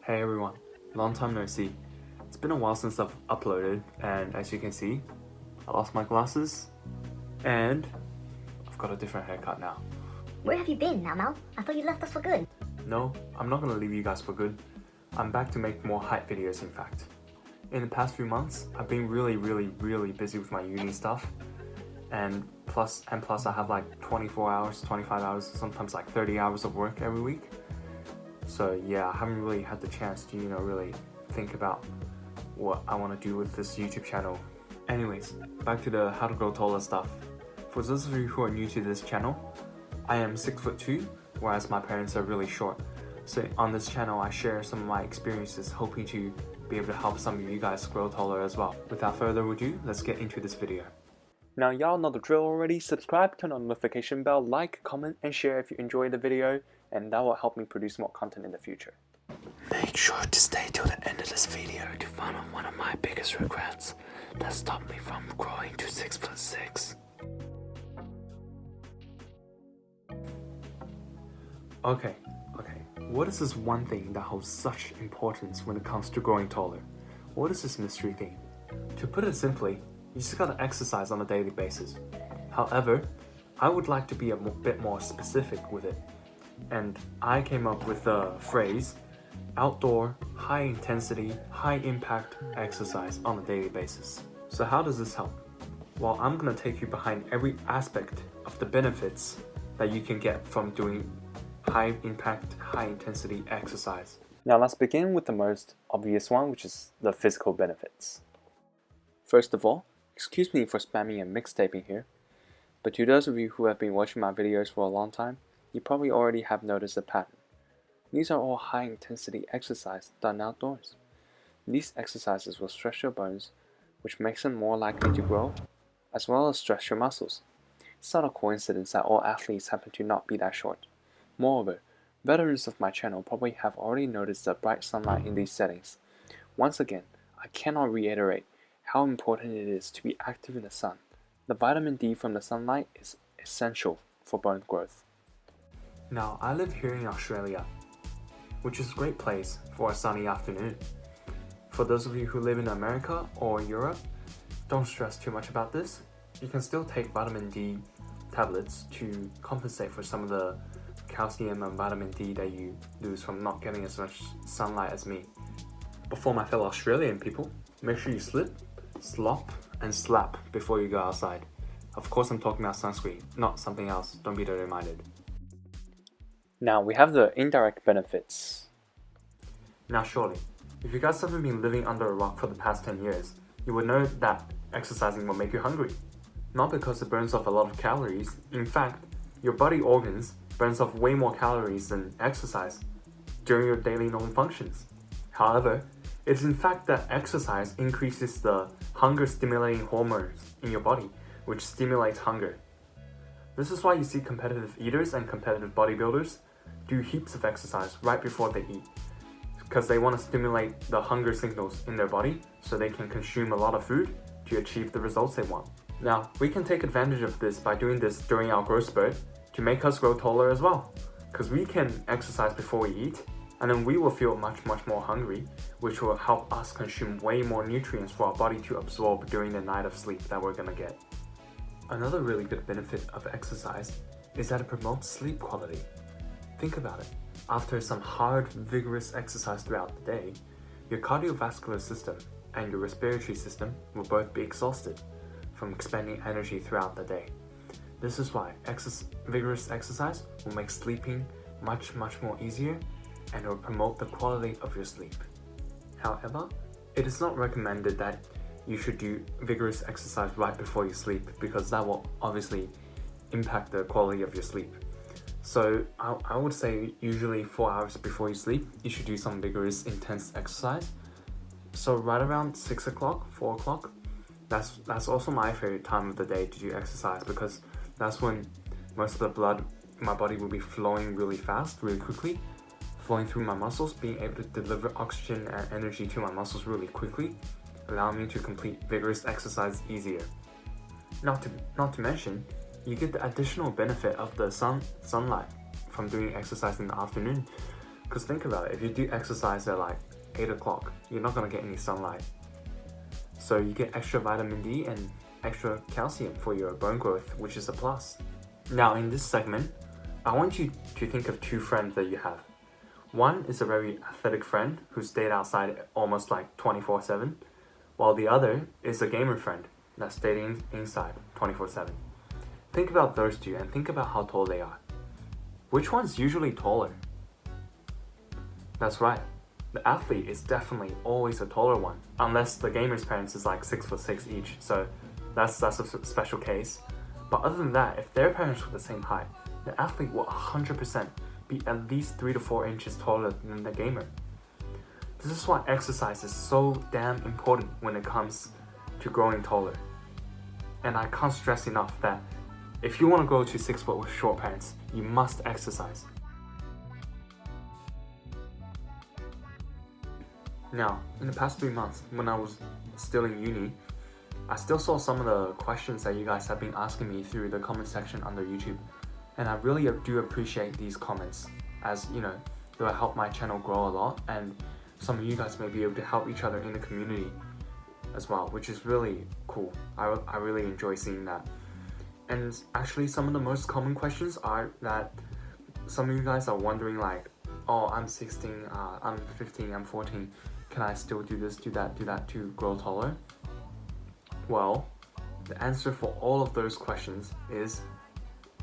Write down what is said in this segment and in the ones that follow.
Hey everyone, long time no see. It's been a while since I've uploaded, and as you can see, I lost my glasses, and I've got a different haircut now. Where have you been, Mal? I thought you left us for good. No, I'm not gonna leave you guys for good. I'm back to make more hype videos, in fact. In the past few months, I've been really busy with my uni stuff, and plus I have like 24 hours, 25 hours, sometimes like 30 hours of work every week. So yeah, I haven't really had the chance to, really think about what I want to do with this YouTube channel. Anyways, back to the how to grow taller stuff. For those of you who are new to this channel, I am 6'2", whereas my parents are really short. So on this channel, I share some of my experiences, hoping to be able to help some of you guys grow taller as well. Without further ado, let's get into this video. Now y'all know the drill already. Subscribe, turn on the notification bell, like, comment, and share if you enjoyed the video, and that will help me produce more content in the future. Make sure to stay till the end of this video to find out one of my biggest regrets that stopped me from growing to 6'6". Okay. What is this one thing that holds such importance when it comes to growing taller? What is this mystery thing? To put it simply, you just gotta exercise on a daily basis. However, I would like to be a bit more specific with it. And I came up with the phrase, outdoor, high intensity, high impact exercise on a daily basis. So how does this help? Well, I'm gonna take you behind every aspect of the benefits that you can get from doing high impact, high intensity exercise. Now let's begin with the most obvious one, which is the physical benefits. First of all, excuse me for spamming and mixtaping here, but to those of you who have been watching my videos for a long time, you probably already have noticed a pattern. These are all high intensity exercise done outdoors. These exercises will stretch your bones, which makes them more likely to grow, as well as stretch your muscles. It's not a coincidence that all athletes happen to not be that short. Moreover, veterans of my channel probably have already noticed the bright sunlight in these settings. Once again, I cannot reiterate how important it is to be active in the sun. The vitamin D from the sunlight is essential for bone growth. Now, I live here in Australia, which is a great place for a sunny afternoon. For those of you who live in America or Europe, don't stress too much about this. You can still take vitamin D tablets to compensate for some of the calcium and vitamin D that you lose from not getting as much sunlight as me. But for my fellow Australian people, make sure you slip, slop, and slap before you go outside. Of course, I'm talking about sunscreen, not something else. Don't be dirty-minded. Now we have the indirect benefits. Now surely, if you guys haven't been living under a rock for the past 10 years, you would know that exercising will make you hungry. Not because it burns off a lot of calories. In fact, your body organs burns off way more calories than exercise during your daily normal functions. However, it is in fact that exercise increases the hunger-stimulating hormones in your body, which stimulates hunger. This is why you see competitive eaters and competitive bodybuilders do heaps of exercise right before they eat, because they want to stimulate the hunger signals in their body so they can consume a lot of food to achieve the results they want. Now, we can take advantage of this by doing this during our growth spurt to make us grow taller as well, because we can exercise before we eat, and then we will feel much more hungry, which will help us consume way more nutrients for our body to absorb during the night of sleep that we're gonna get. Another really good benefit of exercise is that it promotes sleep quality. Think about it. After some hard, vigorous exercise throughout the day, your cardiovascular system and your respiratory system will both be exhausted from expending energy throughout the day. This is why vigorous exercise will make sleeping much more easier, and it will promote the quality of your sleep. However, it is not recommended that you should do vigorous exercise right before you sleep, because that will obviously impact the quality of your sleep. So I would say usually 4 hours before you sleep, you should do some vigorous, intense exercise. So right around 6 o'clock, 4 o'clock, that's also my favorite time of the day to do exercise, because that's when most of the blood in my body will be flowing really fast, really quickly, flowing through my muscles, being able to deliver oxygen and energy to my muscles really quickly, allowing me to complete vigorous exercise easier. Not to mention, you get the additional benefit of the sunlight from doing exercise in the afternoon, Because think about it, if you do exercise at like 8 o'clock, you're not gonna get any sunlight. So you get extra vitamin D and extra calcium for your bone growth, which is a plus. Now in this segment, I want you to think of 2 friends that you have. One is a very athletic friend who stayed outside almost like 24/7, while the other is a gamer friend that stayed inside 24/7. Think about those 2 and think about how tall they are. Which one's usually taller? That's right. The athlete is definitely always a taller one, unless the gamer's parents is like 6'6" each, so that's a special case. But other than that, if their parents were the same height, the athlete will 100% be at least 3 to 4 inches taller than the gamer. This is why exercise is so damn important when it comes to growing taller. And I can't stress enough that if you want to grow to 6 foot with short parents, you must exercise. Now, in the past 3 months, when I was still in uni, I still saw some of the questions that you guys have been asking me through the comment section under YouTube. And I really do appreciate these comments, as you know, they will help my channel grow a lot, and some of you guys may be able to help each other in the community as well, which is really cool. I really enjoy seeing that. And actually, some of the most common questions are that some of you guys are wondering like, oh, I'm 16, I'm 15, I'm 14, can I still do this, do that to grow taller? Well, the answer for all of those questions is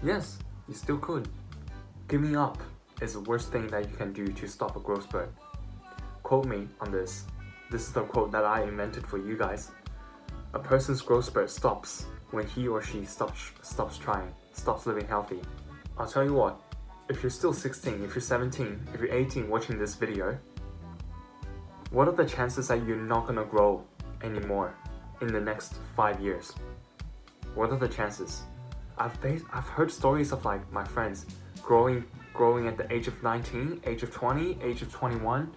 yes, you still could. Giving up is the worst thing that you can do to stop a growth spurt. Quote me on this. This is the quote that I invented for you guys. A person's growth spurt stops when he or she stops trying, stops living healthy. I'll tell you what, if you're still 16, if you're 17, if you're 18 watching this video, what are the chances that you're not gonna grow anymore in the next 5 years? What are the chances? I've heard stories of like my friends growing at the age of 19, age of 20, age of 21,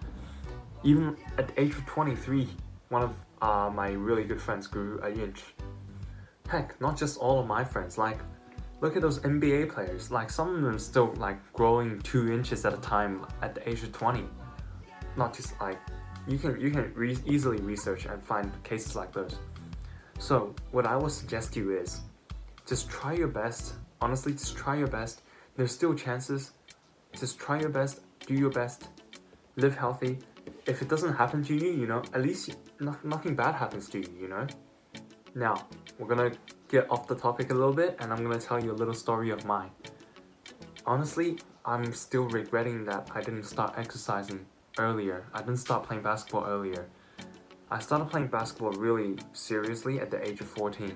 even at the age of 23, one of my really good friends grew an inch. Heck, not just all of my friends, like look at those NBA players, like some of them still like growing 2 inches at a time at the age of 20. Not just like, you can easily research and find cases like those. So what I would suggest to you is, just try your best. Honestly, just try your best. There's still chances. Just try your best, do your best, live healthy. If it doesn't happen to you, you know, at least nothing bad happens to you, you know? Now, we're gonna get off the topic a little bit, and I'm gonna tell you a little story of mine. Honestly, I'm still regretting that I didn't start exercising earlier. I didn't start playing basketball earlier. I started playing basketball really seriously at the age of 14.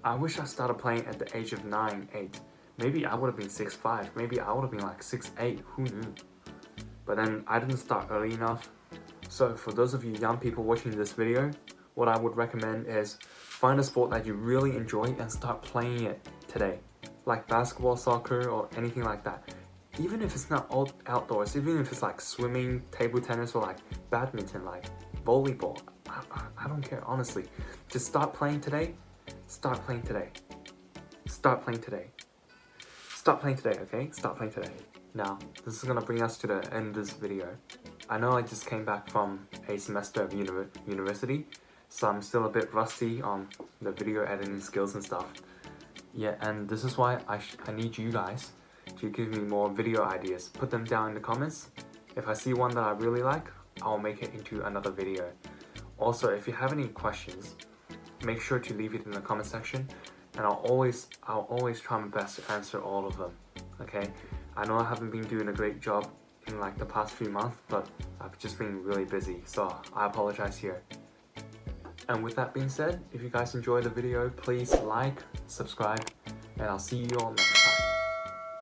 I wish I started playing at the age of 9, 8. Maybe I would have been 6'5", maybe I would have been like 6'8", who knew? But then I didn't start early enough. So for those of you young people watching this video, what I would recommend is find a sport that you really enjoy and start playing it today. Like basketball, soccer, or anything like that. Even if it's not all outdoors, even if it's like swimming, table tennis, or like badminton, like volleyball, I don't care, honestly. Just start playing today. Start playing today. Start playing today. Start playing today, okay? Start playing today. Now, this is gonna bring us to the end of this video. I know I just came back from a semester of university, so I'm still a bit rusty on the video editing skills and stuff. Yeah, and this is why I need you guys to give me more video ideas. Put them down in the comments. If I see one that I really like, I'll make it into another video. Also, if you have any questions, make sure to leave it in the comment section, and I'll always try my best to answer all of them. Okay? I know I haven't been doing a great job in like the past few months, but I've just been really busy, so I apologize here. And with that being said, if you guys enjoyed the video, please like, subscribe, and I'll see you all next time.